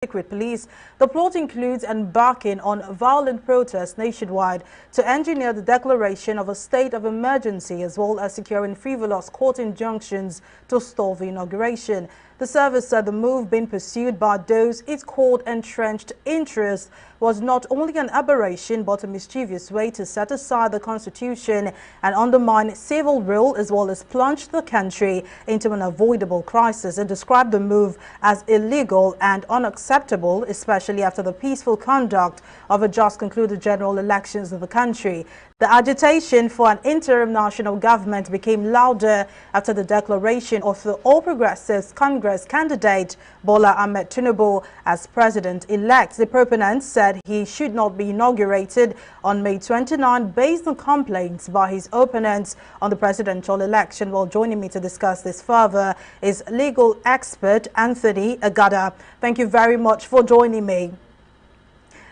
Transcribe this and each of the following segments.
secret police. The plot includes embarking on violent protests nationwide to engineer the declaration of a state of emergency, as well as securing frivolous court injunctions to stall the inauguration. The service said the move being pursued by those it called entrenched interests was not only an aberration but a mischievous way to set aside the constitution and undermine civil rule, as well as plunge the country into an avoidable crisis, and described the move as illegal and unacceptable, especially after the peaceful conduct of a just concluded general elections in the country. The agitation for an interim national government became louder after the declaration of the All Progressives Congress candidate Bola Ahmed Tinubu as president-elect. The proponent said he should not be inaugurated on May 29 based on complaints by his opponents on the presidential election. Well, joining me to discuss this further is legal expert Anthony Agada. Thank you very much for joining me.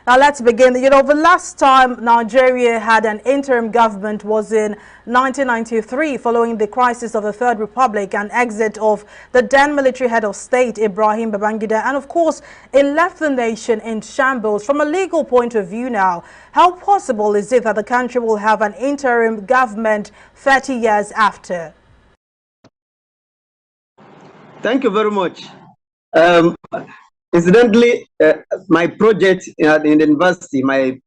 Now let's begin. The last time Nigeria had an interim government was in 1993, following the crisis of the Third Republic and exit of the then military head of state, Ibrahim Babangida. And of course, it left the nation in shambles. From a legal point of view now, how possible is it that the country will have an interim government 30 years after? Thank you very much. Incidentally, my project in the university,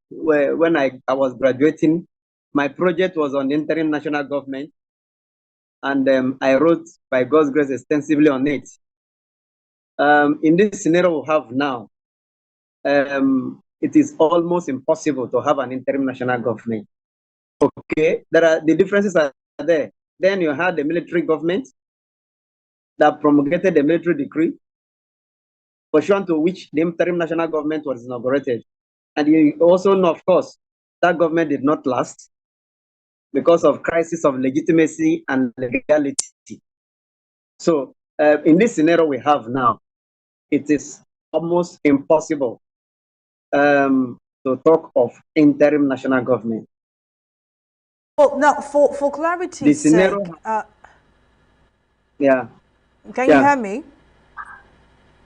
when I was graduating, my project was on interim national government, and I wrote, by God's grace, extensively on it. In this scenario we have now, it is almost impossible to have an interim national government. Okay, the differences are there. Then you had the military government that promulgated the military decree, pursuant to which the interim national government was inaugurated. And you also know, of course, that government did not last because of crisis of legitimacy and legality. So in this scenario we have now, it is almost impossible to talk of interim national government. Well, now, for clarity's sake, yeah. Can you hear me?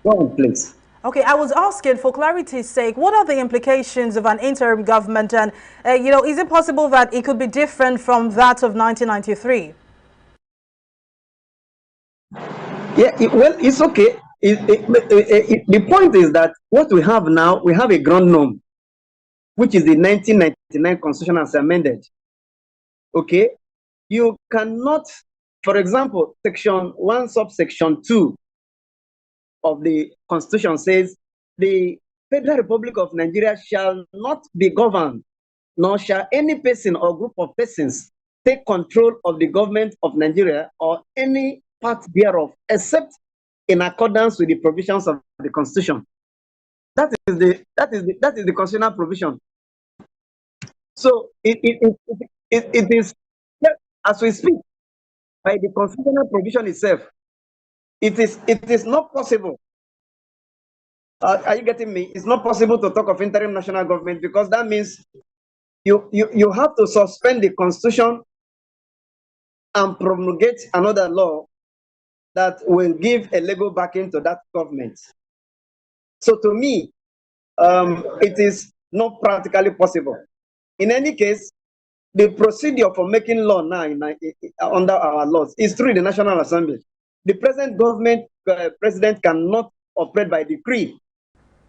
Go on, please. Okay, I was asking, for clarity's sake, what are the implications of an interim government, and is it possible that it could be different from that of 1993? Yeah, well, it's okay. The point is that what we have now, we have a ground norm, which is the 1999 Constitution as amended. Okay, you cannot, for example, Section 1, subsection 2 of the Constitution says the Federal Republic of Nigeria shall not be governed, nor shall any person or group of persons take control of the government of Nigeria or any part thereof, except in accordance with the provisions of the Constitution. That is the constitutional provision. So it is, as we speak, by the constitutional provision itself, it is not possible. Are you getting me? It's not possible to talk of interim national government, because that means you have to suspend the Constitution and promulgate another law that will give a legal backing to that government. So to me, it is not practically possible. In any case, the procedure for making law now under our laws is through the National Assembly. The present government president cannot operate by decree.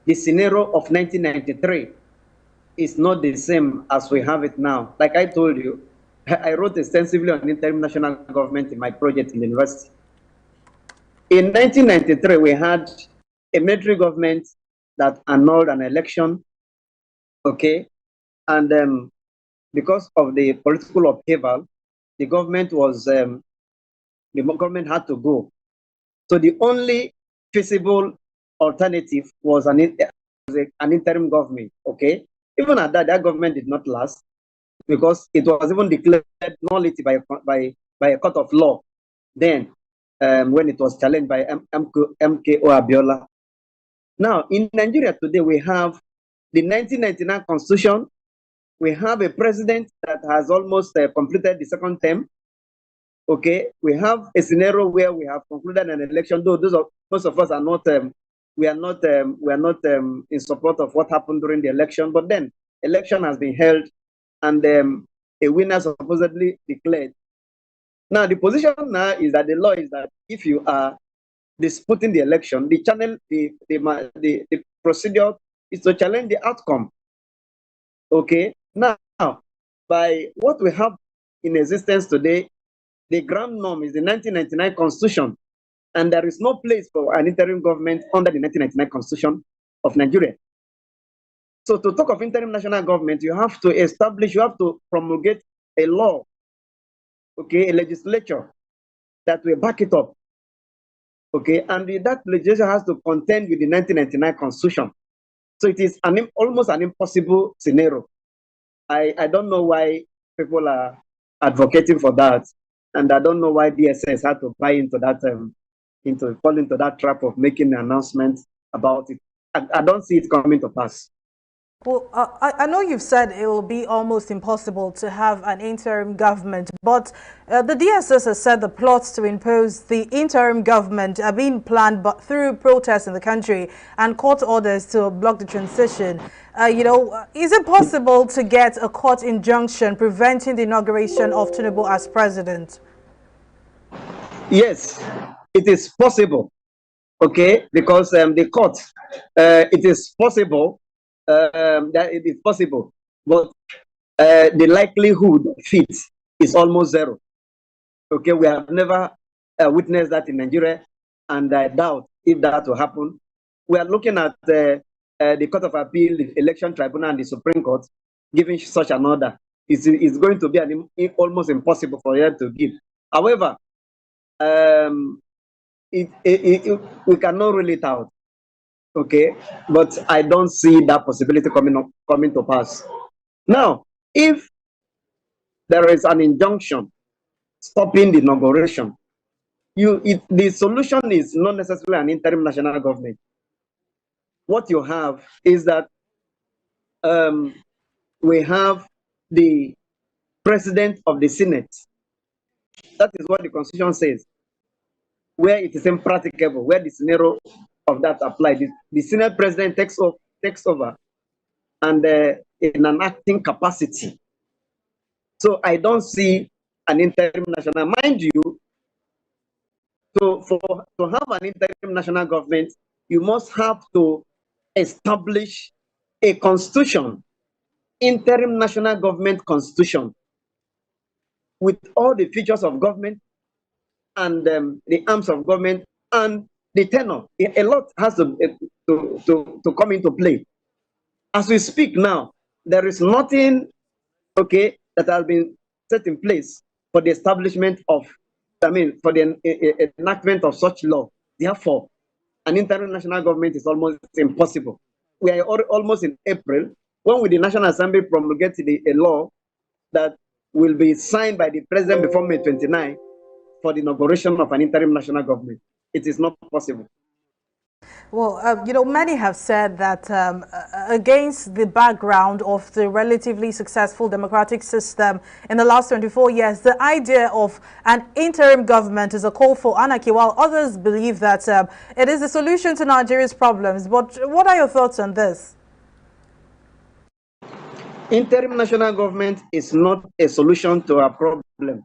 The scenario of 1993 is not the same as we have it now. Like I told you, I wrote extensively on interim national government in my project in the university. In 1993, we had a military government that annulled an election, okay? And because of the political upheaval, the government had to go. So the only feasible alternative was an interim government, okay? Even at that, that government did not last, because it was even declared nullity by a court of law then, when it was challenged by MKO Abiola. Now, in Nigeria today, we have the 1999 Constitution. We have a president that has almost completed the second term. Okay, we have a scenario where we have concluded an election, though most of us are not in support of what happened during the election. But then election has been held, and a winner supposedly declared. Now the position now is that the law is that if you are disputing the election, the channel, the procedure is to challenge the outcome. Okay. Now, by what we have in existence today, the ground norm is the 1999 Constitution, and there is no place for an interim government under the 1999 Constitution of Nigeria. So to talk of interim national government, you have to promulgate a law, okay, a legislature that will back it up, okay, and that legislation has to contend with the 1999 Constitution. So it is almost an impossible scenario. I don't know why people are advocating for that, and I don't know why DSS had to buy into that, fall into that trap of making an announcement about it. I don't see it coming to pass. Well, I know you've said it will be almost impossible to have an interim government, but the DSS has said the plots to impose the interim government are being planned but through protests in the country and court orders to block the transition. Is it possible to get a court injunction preventing the inauguration of Tinubu as president? Yes, it is possible, okay, because the court, it is possible. That it is possible, but the likelihood of it is almost zero. Okay, we have never witnessed that in Nigeria, and I doubt if that will happen. We are looking at the Court of Appeal, the Election Tribunal, and the Supreme Court giving such an order. It's going to be almost impossible for them to give. However, we cannot rule it out. Okay, but I don't see that possibility coming to pass. Now, if there is an injunction stopping the inauguration, the solution is not necessarily an interim national government. What you have is that we have the president of the Senate. That is what the Constitution says. Where it is impracticable, where the scenario of that applies, the Senate president takes over, and in an acting capacity. So I don't see an interim national. Mind you, to have an interim national government, you must have to establish a constitution, interim national government constitution, with all the features of government and the arms of government and the tenor. A lot has to come into play. As we speak now, there is nothing, okay, that has been set in place for the establishment of, for the enactment of such law. Therefore, an interim national government is almost impossible. We are almost in April. When will the National Assembly promulgate a law that will be signed by the president before May 29 for the inauguration of an interim national government? It is not possible. Well, many have said that against the background of the relatively successful democratic system in the last 24 years, the idea of an interim government is a call for anarchy, while others believe that it is a solution to Nigeria's problems. But what are your thoughts on this? Interim national government is not a solution to our problem,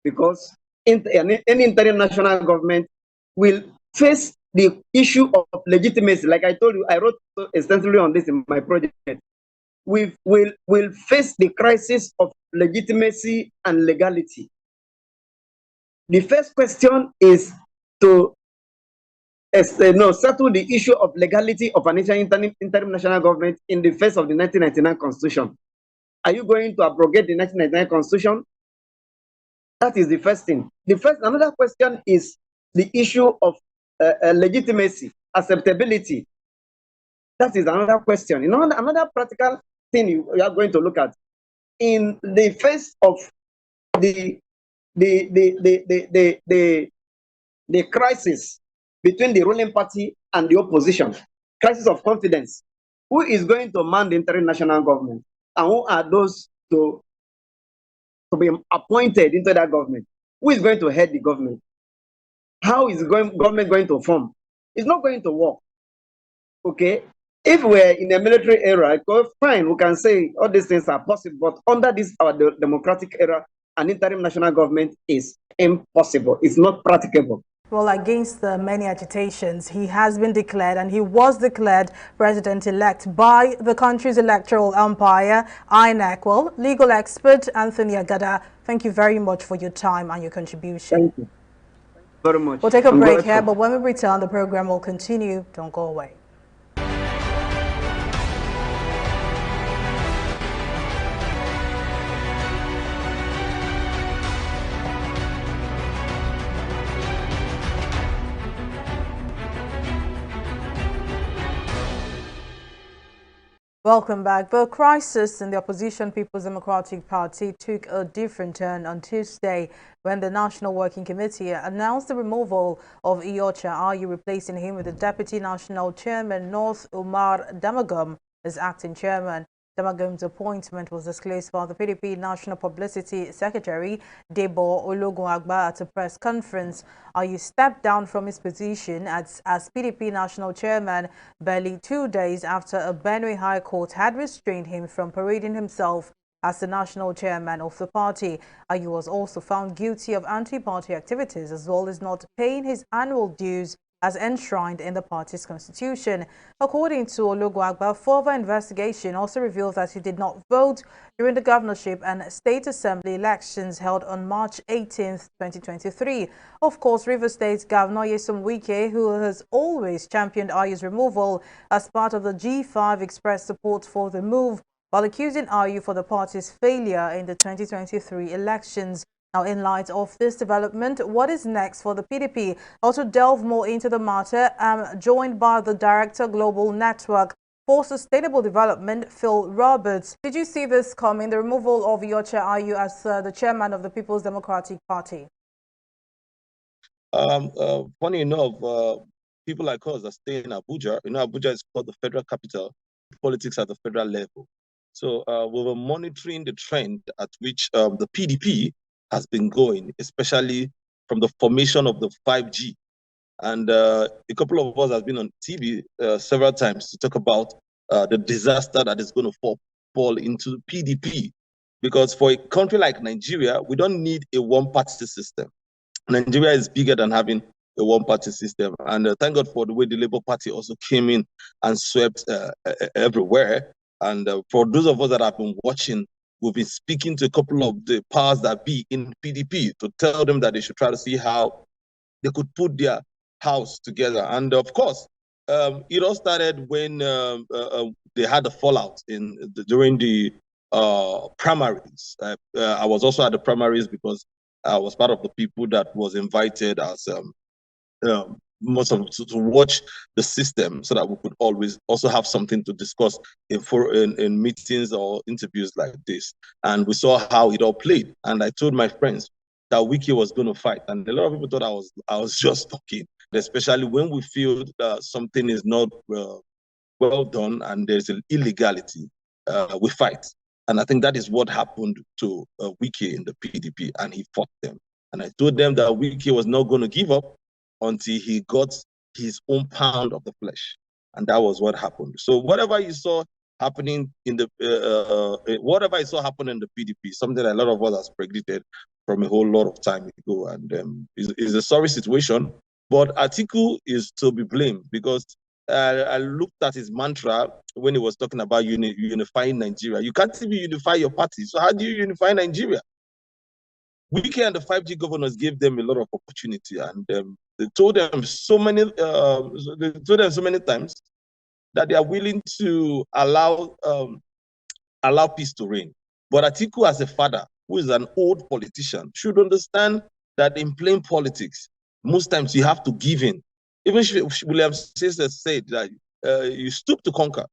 because any interim national government will face the issue of legitimacy. Like I told you, I wrote extensively on this in my project. We will face the crisis of legitimacy and legality. The first question is to settle the issue of legality of an interim national government in the face of the 1999 Constitution. Are you going to abrogate the 1999 Constitution? That is the first thing. Another question is the issue of legitimacy, acceptability. That is another question. Another practical thing you are going to look at in the face of the crisis between the ruling party and the opposition, crisis of confidence. Who is going to man the interim national government, and who are those to be appointed into that government? Who is going to head the government? How is the government going to form? It's not going to work. Okay, if we're in a military era, fine, we can say all these things are possible, but under this our democratic era, an interim national government is impossible. It's not practicable. Well, against the many agitations, he has been declared and he was declared president-elect by the country's electoral umpire, INEC. Well, legal expert Anthony Agada, thank you very much for your time and your contribution. Thank you very much. We'll take a break here, but when we return, the program will continue. Don't go away. Welcome back. The crisis in the opposition People's Democratic Party took a different turn on Tuesday when the National Working Committee announced the removal of Iyorchia Ayu, replacing him with the Deputy National Chairman North Umar Damagum as acting chairman. Damagum's appointment was disclosed by the PDP National Publicity Secretary, Debo Ologunagba, at a press conference. Ayu stepped down from his position as PDP National Chairman barely 2 days after a Benue High Court had restrained him from parading himself as the national chairman of the party. Ayu was also found guilty of anti-party activities as well as not paying his annual dues as enshrined in the party's constitution. According to Ologunagba, further investigation also revealed that he did not vote during the governorship and state assembly elections held on March 18, 2023. Of course, Rivers State Governor Nyesom Wike, who has always championed Ayu's removal as part of the G5, expressed support for the move, while accusing Ayu for the party's failure in the 2023 elections. Now, in light of this development, what is next for the PDP? Also delve more into the matter, I'm joined by the Director Global Network for Sustainable Development, Phil Roberts. Did you see this coming, the removal of Iyorchia Ayu as the chairman of the People's Democratic Party? Funny enough, people like us that stay in Abuja, Abuja is called the federal capital, politics at the federal level. So we were monitoring the trend at which the PDP has been going, especially from the formation of the 5G. And a couple of us have been on TV several times to talk about the disaster that is going to fall into PDP. Because for a country like Nigeria, we don't need a one-party system. Nigeria is bigger than having a one-party system. And thank God for the way the Labour Party also came in and swept everywhere. And for those of us that have been watching, we've been speaking to a couple of the powers that be in PDP to tell them that they should try to see how they could put their house together. And of course, it all started when they had the fallout during the primaries. I was also at the primaries because I was part of the people that was invited as to watch the system so that we could always also have something to discuss in meetings or interviews like this. And we saw how it all played. And I told my friends that Wiki was going to fight. And a lot of people thought I was just talking, especially when we feel that something is not well done and there's an illegality, we fight. And I think that is what happened to Wiki in the PDP, and he fought them. And I told them that Wiki was not going to give up until he got his own pound of the flesh. And that was what happened. So whatever you saw happening in the PDP, something a lot of us has predicted from a whole lot of time ago, and is a sorry situation. But Atiku is to be blamed because I looked at his mantra when he was talking about unifying Nigeria. You can't even unify your party. So how do you unify Nigeria? Wike and the 5G governors gave them a lot of opportunity, and they told them so many times that they are willing to allow peace to reign. But Atiku, as a father who is an old politician, should understand that in playing politics, most times you have to give in. Even William Caesar said that you stoop to conquer.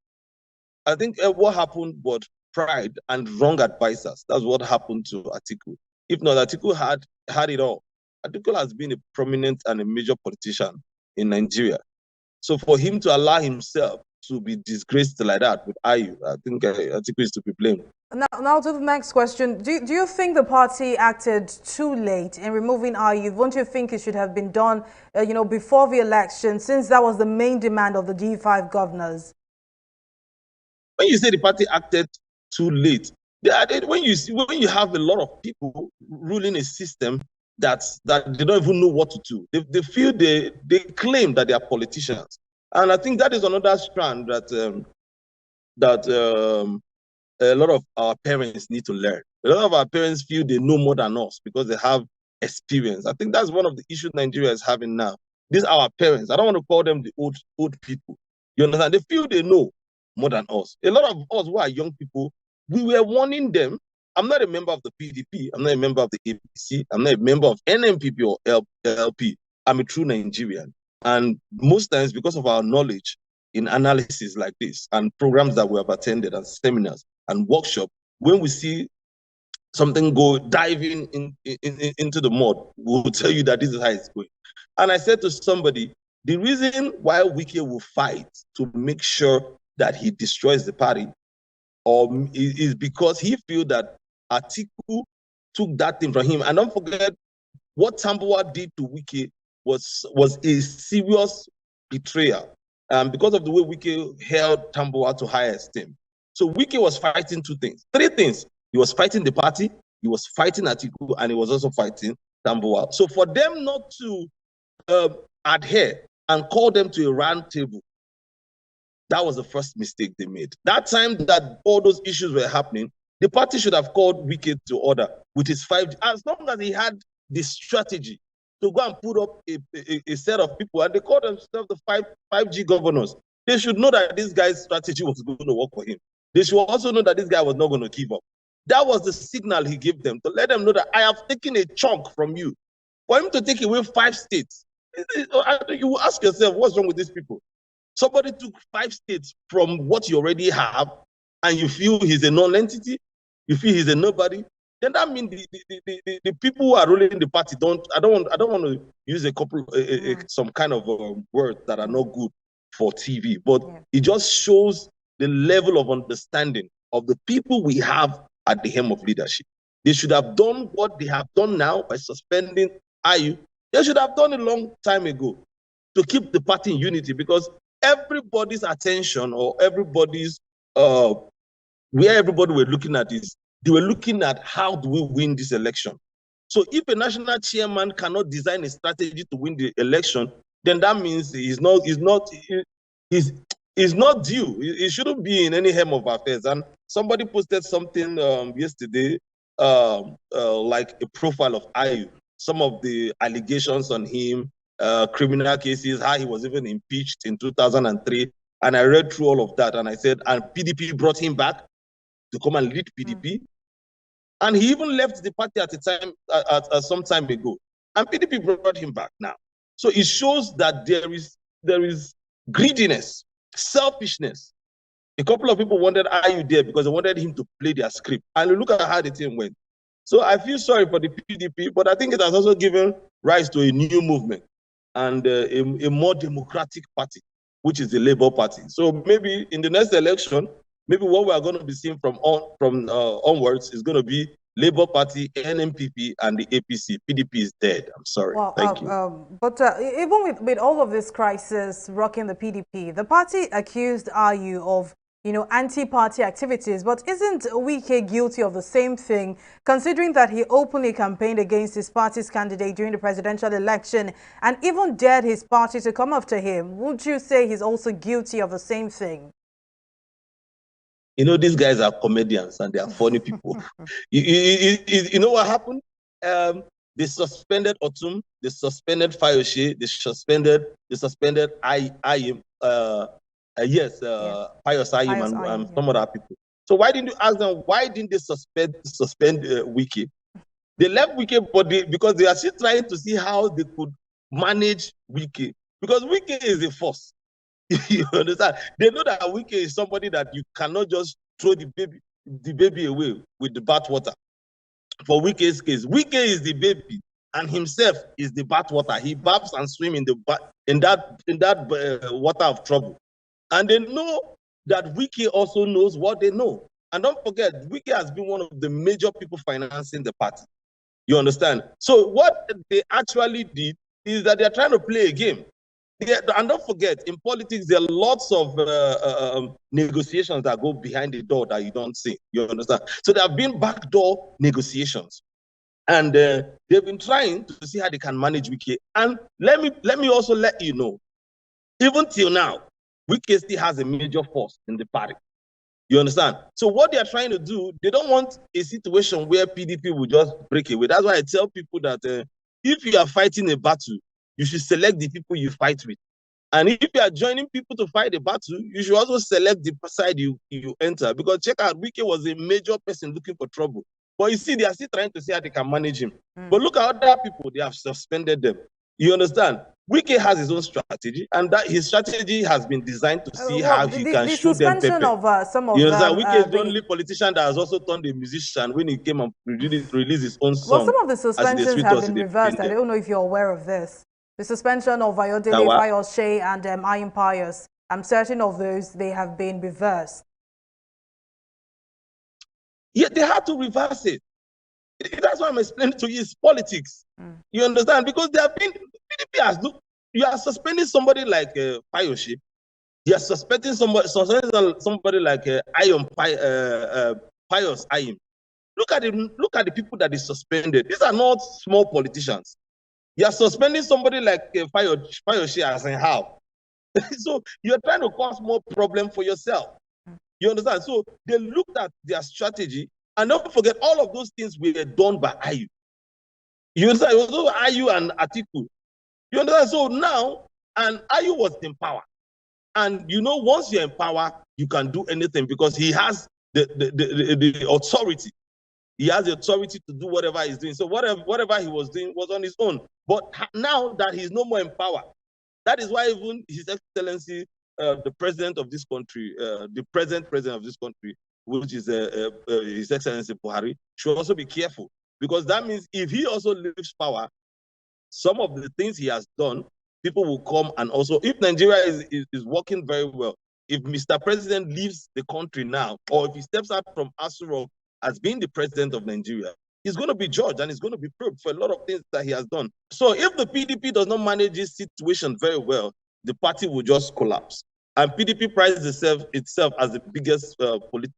I think what happened was pride and wrong advisors. That's what happened to Atiku. If not, Atiku had it all. Atiku has been a prominent and a major politician in Nigeria. So for him to allow himself to be disgraced like that with IU. I think Atiku is to be blamed. Now to the next question. Do you think the party acted too late in removing IU? Don't you think it should have been done, before the election, since that was the main demand of the G5 governors? When you say the party acted too late, when you have a lot of people ruling a system that they don't even know what to do, they feel they claim that they are politicians, and I think that is another strand that a lot of our parents need to learn. A lot of our parents feel they know more than us because they have experience. I think that's one of the issues Nigeria is having now. These are our parents. I don't want to call them the old people. You understand? They feel they know more than us. A lot of us who are young people, we were warning them. I'm not a member of the PDP. I'm not a member of the APC. I'm not a member of NMPP or LP. I'm a true Nigerian. And most times, because of our knowledge in analysis like this and programs that we have attended and seminars and workshop, when we see something go diving into the mud, we'll tell you that this is how it's going. And I said to somebody, the reason why Wike will fight to make sure that he destroys the party is because he feels that Atiku took that thing from him. And don't forget, what Tambuwal did to Wike was a serious betrayal. Because of the way Wike held Tambuwal to high esteem. So Wike was fighting three things. He was fighting the party, he was fighting Atiku, and he was also fighting Tambuwal. So for them not to adhere and call them to a round table, that was the first mistake they made. That time that all those issues were happening, the party should have called Wike to order with his 5G, as long as he had the strategy to go and put up a set of people, and they called themselves the 5G governors. They should know that this guy's strategy was going to work for him. They should also know that this guy was not going to give up. That was the signal he gave them, to let them know that I have taken a chunk from you. For him to take away 5 states, you will ask yourself, what's wrong with these people? Somebody took 5 states from what you already have, and you feel he's a non-entity, you feel he's a nobody, then that means the people who are ruling the party I don't want to use some kind of words that are not good for TV, but it just shows the level of understanding of the people we have at the helm of leadership. They should have done what they have done now by suspending IU. They should have done it a long time ago to keep the party in unity, because everybody's attention or everybody's where everybody were looking at is they were looking at how do we win this election. So if a national chairman cannot design a strategy to win the election, then that means he's not due. He shouldn't be in any helm of affairs. And somebody posted something yesterday, like a profile of IU, some of the allegations on him, criminal cases, how he was even impeached in 2003. And I read through all of that, and I said, and PDP brought him back to come and lead PDP. And he even left the party at a time, some time ago. And PDP brought him back now. So it shows that there is greediness, selfishness. A couple of people wanted IU there because they wanted him to play their script. And look at how the team went. So I feel sorry for the PDP, but I think it has also given rise to a new movement and a more democratic party, which is the Labour Party. So maybe in the next election, maybe what we are going to be seeing from onwards is going to be Labour Party, NMPP, and the APC. PDP is dead. I'm sorry. Well, Thank you. But even with all of this crisis rocking the PDP, the party accused IU of, anti-party activities. But isn't Wike guilty of the same thing, considering that he openly campaigned against his party's candidate during the presidential election and even dared his party to come after him? Would you say he's also guilty of the same thing? These guys are comedians and they are funny people. You know what happened? They suspended Otum, they suspended Fayoshe, they suspended Ayim, Pius Ayim and some other people. So why didn't you ask them, why didn't they suspend Wike? They left Wike, because they are still trying to see how they could manage Wike. Because Wike is a force. You understand? They know that Wike is somebody that you cannot just throw the baby away with the bathwater. For Wike's case, Wike is the baby, and himself is the bathwater. He babs and swims in that water of trouble. And they know that Wiki also knows what they know. And don't forget, Wiki has been one of the major people financing the party. You understand? So what they actually did is that they're trying to play a game. And don't forget, in politics, there are lots of negotiations that go behind the door that you don't see. You understand? So there have been backdoor negotiations. And they've been trying to see how they can manage Wiki. And let me also let you know, even till now, Wiki still has a major force in the party. You understand? So what they are trying to do, they don't want a situation where PDP will just break away. That's why I tell people that if you are fighting a battle, you should select the people you fight with. And if you are joining people to fight a battle, you should also select the side you enter. Because check out, Wike was a major person looking for trouble. But you see, they are still trying to see how they can manage him. But look at other people, they have suspended them. You understand? Wike has his own strategy, and that his strategy has been designed to see how he can show them pepper. Of some of you understand? them, Wike is the only politician that has also turned a musician when he came and released his own song. Well, some of the suspensions have been reversed. I don't know if you're aware of this. The suspension of Ayodele, Fayose, and Ayim Pius. I'm certain of those, they have been reversed. Yeah, they had to reverse it. That's why I'm explaining to you, it's politics. You understand? Because they have been, PDP has look, you are suspending somebody like Fayose. You are suspending somebody like Pius Ayim. Look at the people that is suspended. These are not small politicians. You are suspending somebody like Fayose as in how? So you're trying to cause more problem for yourself. You understand? So they looked at their strategy, and don't forget, all of those things were done by Ayu. You understand? It was also Ayu and Atiku. You understand? So now, and Ayu was in power. And you know, once you're in power, you can do anything because he has the authority. He has the authority to do whatever he's doing. So whatever he was doing was on his own. But now that he's no more in power, that is why even His Excellency, the president of this country, the present president of this country, which is His Excellency Buhari, should also be careful. Because that means if he also leaves power, some of the things he has done, people will come and also, if Nigeria is working very well, if Mr. President leaves the country now, or if he steps out from Aso Rock as being the president of Nigeria, he's going to be judged and he's going to be probed for a lot of things that he has done. So if the PDP does not manage this situation very well, the party will just collapse. And PDP prides itself as the biggest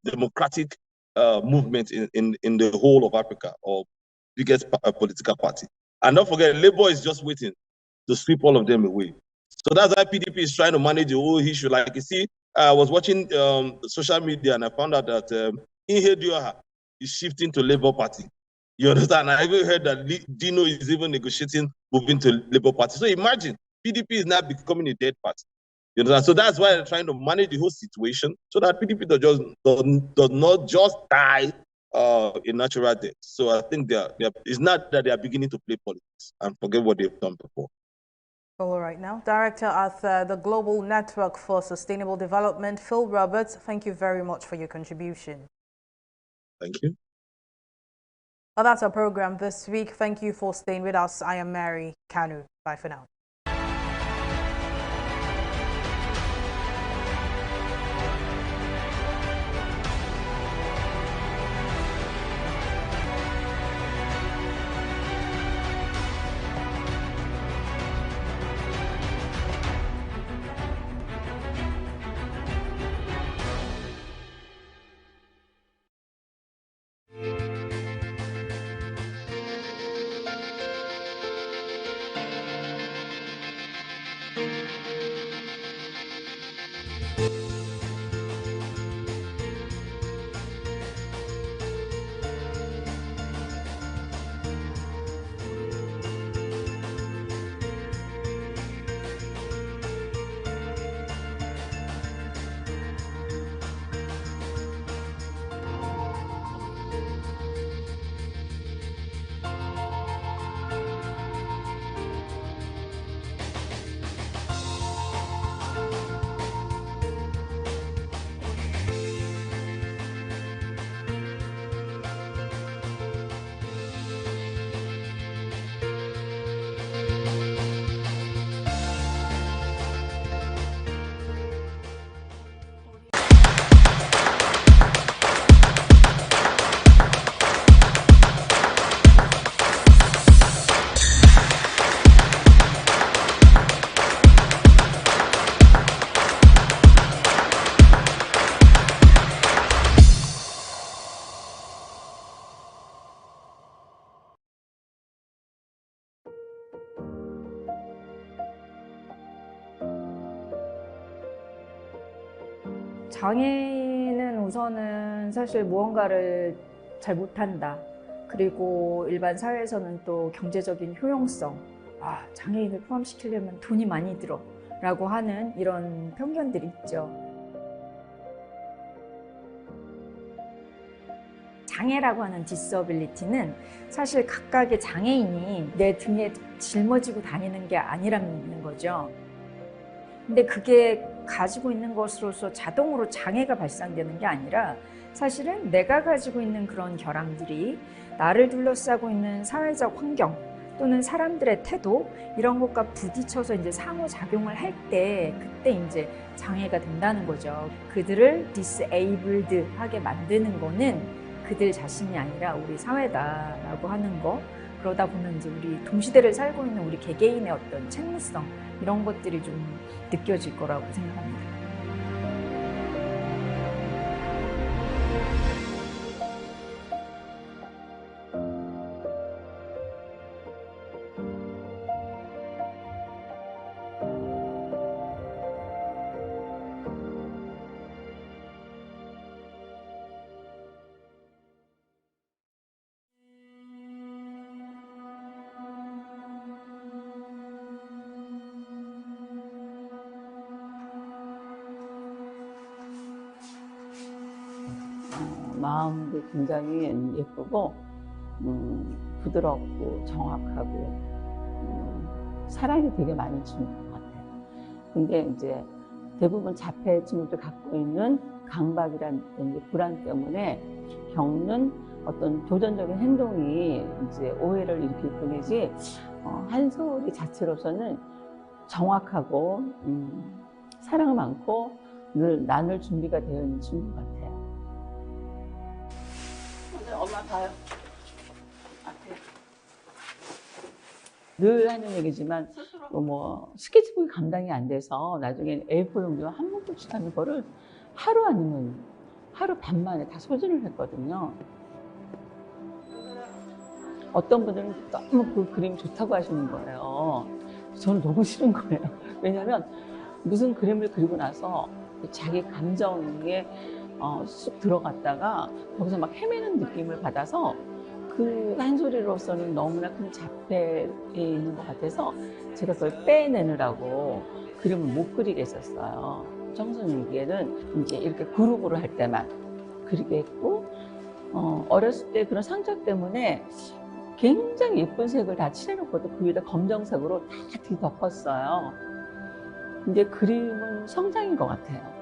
democratic movement in the whole of Africa, or biggest political party. And don't forget, Labour is just waiting to sweep all of them away. So that's why PDP is trying to manage the whole issue. Like you see, I was watching social media and I found out that Inhe Dioha is shifting to Labour Party. You understand? I even heard that Dino is even negotiating moving to Labour Party. So imagine, PDP is now becoming a dead party. You understand? So that's why they're trying to manage the whole situation so that PDP does not just die in natural death. So I think it's not that they are beginning to play politics and forget what they've done before. All right, now, Director at the Global Network for Sustainable Development, Phil Roberts, thank you very much for your contribution. Thank you. Well, that's our program this week. Thank you for staying with us. I am Mary Kanu. Bye for now. 장애인은 우선은 사실 무언가를 잘 못한다. 그리고 일반 사회에서는 또 경제적인 효용성, 장애인을 포함시키려면 돈이 많이 들어 라고 하는 이런 편견들이 있죠. 장애라고 하는 디서빌리티는 사실 각각의 장애인이 내 등에 짊어지고 다니는 게 아니라는 거죠. 근데 그게 가지고 있는 것으로서 자동으로 장애가 발생되는 게 아니라 사실은 내가 가지고 있는 그런 결함들이 나를 둘러싸고 있는 사회적 환경 또는 사람들의 태도 이런 것과 부딪혀서 이제 상호작용을 할 때 그때 이제 장애가 된다는 거죠. 그들을 disabled 하게 만드는 거는 그들 자신이 아니라 우리 사회다라고 하는 거. 그러다 보면 이제 우리 동시대를 살고 있는 우리 개개인의 어떤 책무성 이런 것들이 좀 느껴질 거라고 생각합니다. 마음도 굉장히 예쁘고 부드럽고 정확하고 사랑이 되게 많은 친구인 것 같아요. 근데 이제 대부분 자폐 친구들 갖고 있는 강박이라는 불안 때문에 겪는 어떤 도전적인 행동이 이제 오해를 일으킬 뿐이지 한솔이 자체로서는 정확하고 사랑 많고 늘 나눌 준비가 되어 있는 친구 같아요. 엄마 봐요. 앞에. 늘 하는 얘기지만 뭐 스케치북이 감당이 안 돼서 나중에 A4 용지와 한 문씩 하는 거를 하루 아니면 하루 반 만에 다 소진을 했거든요. 어떤 분들은 너무 그 그림 좋다고 하시는 거예요. 저는 너무 싫은 거예요. 왜냐하면 무슨 그림을 그리고 나서 자기 감정에 쑥 들어갔다가 거기서 막 헤매는 느낌을 받아서 그 한소리로서는 너무나 큰 자폐에 있는 것 같아서 제가 그걸 빼내느라고 그림을 못 그리게 했었어요. 청소년기에는 이제 이렇게 그룹으로 할 때만 그리게 했고 어렸을 때 그런 상처 때문에 굉장히 예쁜 색을 다 칠해놓고도 그 위에다 검정색으로 다 뒤덮었어요. 근데 그림은 성장인 것 같아요.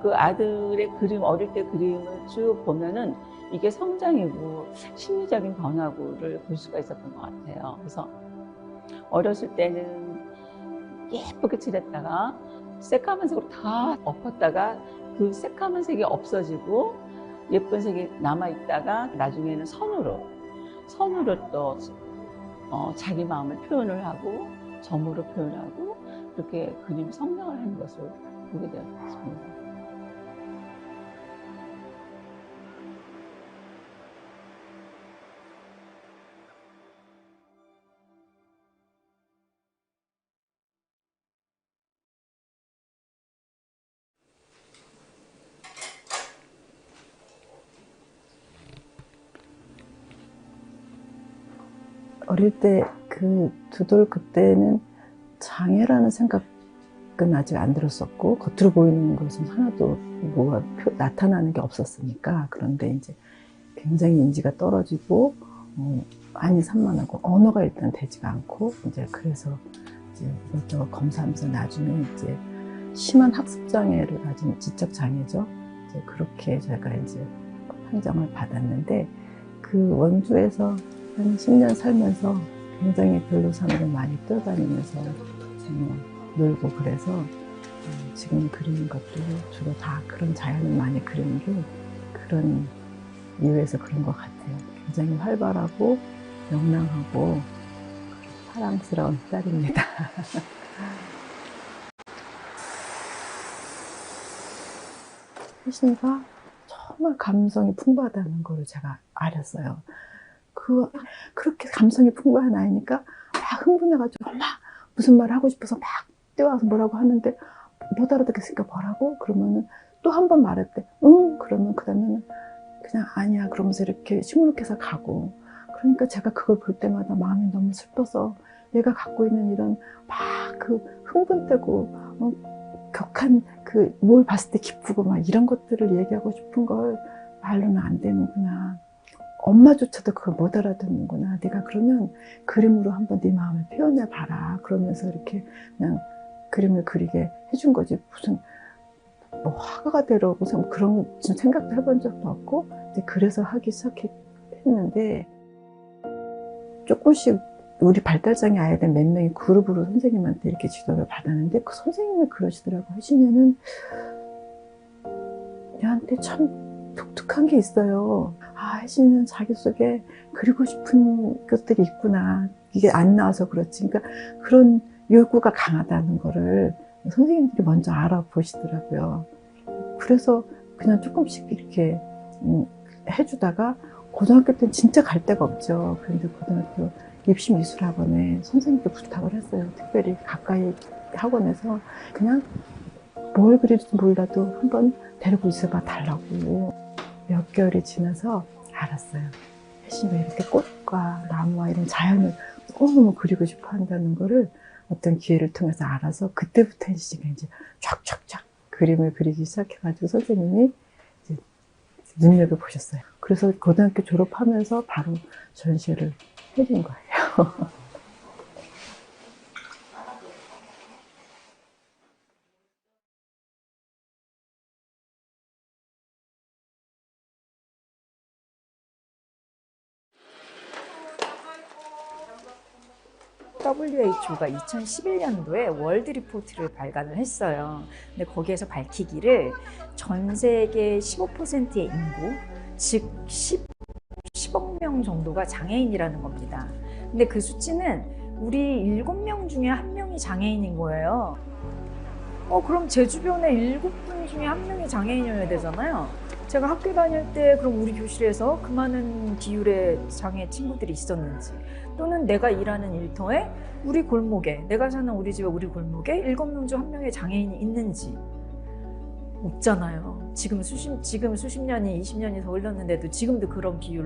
그 아들의 그림, 어릴 때 그림을 쭉 보면은 이게 성장이고 심리적인 변화구를 볼 수가 있었던 것 같아요. 그래서 어렸을 때는 예쁘게 칠했다가 새까만색으로 다 엎었다가 그 새까만 색이 없어지고 예쁜 색이 남아있다가 나중에는 선으로 또 자기 마음을 표현을 하고 점으로 표현하고 그렇게 그림 성장을 하는 것을 보게 되었습니다. 어릴 때 그 두돌 그때는 장애라는 생각은 아직 안 들었었고 겉으로 보이는 것은 하나도 뭐가 나타나는 게 없었으니까. 그런데 이제 굉장히 인지가 떨어지고 많이 산만하고 언어가 일단 되지가 않고 이제 그래서 이제 이것저것 검사하면서 나중에 이제 심한 학습 장애를 가진 지적 장애죠. 이제 그렇게 제가 이제 판정을 받았는데 그 원주에서 한 10년 살면서 굉장히 변로산으로 많이 뛰어다니면서 놀고 그래서 지금 그리는 것도 주로 다 그런 자연을 많이 그리는 게 그런 이유에서 그런 것 같아요. 굉장히 활발하고 명랑하고 사랑스러운 딸입니다. 혜신이가 정말 감성이 풍부하다는 걸 제가 알았어요. 그렇게 감성이 풍부한 아이니까 막 흥분해가지고 막 무슨 말 하고 싶어서 막 뛰어와서 뭐라고 하는데 못 알아듣겠으니까 뭐라고? 그러면은 또 한 번 말할 때 응? 그러면 그 다음에는 그냥 아니야 그러면서 이렇게 시무룩해서 가고. 그러니까 제가 그걸 볼 때마다 마음이 너무 슬퍼서 얘가 갖고 있는 이런 막 그 흥분되고 격한 그 뭘 봤을 때 기쁘고 막 이런 것들을 얘기하고 싶은 걸 말로는 안 되는구나. 엄마조차도 그걸 못 알아듣는구나. 내가 그러면 그림으로 한번 네 마음을 표현해 봐라. 그러면서 이렇게 그냥 그림을 그리게 해준 거지. 무슨 뭐 화가가 되려고 무슨 그런 생각도 해본 적도 없고. 그래서 하기 시작했는데 조금씩 우리 발달장애 아이들 몇 명이 그룹으로 선생님한테 이렇게 지도를 받았는데 그 선생님이 그러시더라고. 혜진이는 얘한테 참 독특한 게 있어요. 아, 혜진이는 자기 속에 그리고 싶은 것들이 있구나. 이게 안 나와서 그렇지. 그러니까 그런 욕구가 강하다는 거를 선생님들이 먼저 알아보시더라고요. 그래서 그냥 조금씩 이렇게 해주다가 고등학교 때는 진짜 갈 데가 없죠. 그런데 고등학교 입시미술학원에 선생님께 부탁을 했어요. 특별히 가까이 학원에서 그냥 뭘 그릴지 몰라도 한번 데리고 있어봐 달라고. 몇 개월이 지나서 알았어요. 혜진이 왜 이렇게 꽃과 나무와 이런 자연을 너무너무 그리고 싶어 한다는 거를 어떤 기회를 통해서 알아서 그때부터 혜진이가 이제 쫙쫙쫙 그림을 그리기 시작해가지고 선생님이 이제 눈여겨 보셨어요. 그래서 고등학교 졸업하면서 바로 전시회를 해준 거예요. WHO가 2011년도에 월드 리포트를 발간을 했어요. 근데 거기에서 밝히기를 전 세계 15%의 인구, 즉 10억 명 정도가 장애인이라는 겁니다. 근데 그 수치는 우리 7명 중에 1명이 장애인인 거예요. 그럼 제 주변에 7분 중에 1명이 장애인이어야 되잖아요. 제가 학교 다닐 때 그럼 우리 교실에서 그 많은 비율의 장애 친구들이 있었는지, 또는 내가 일하는 일터에 우리 골목에, 내가 사는 우리 집에 우리 골목에 7명 중 1명의 장애인이 있는지 없잖아요. 지금 수십 년이 20년이 더 흘렀는데도 지금도 그런 비율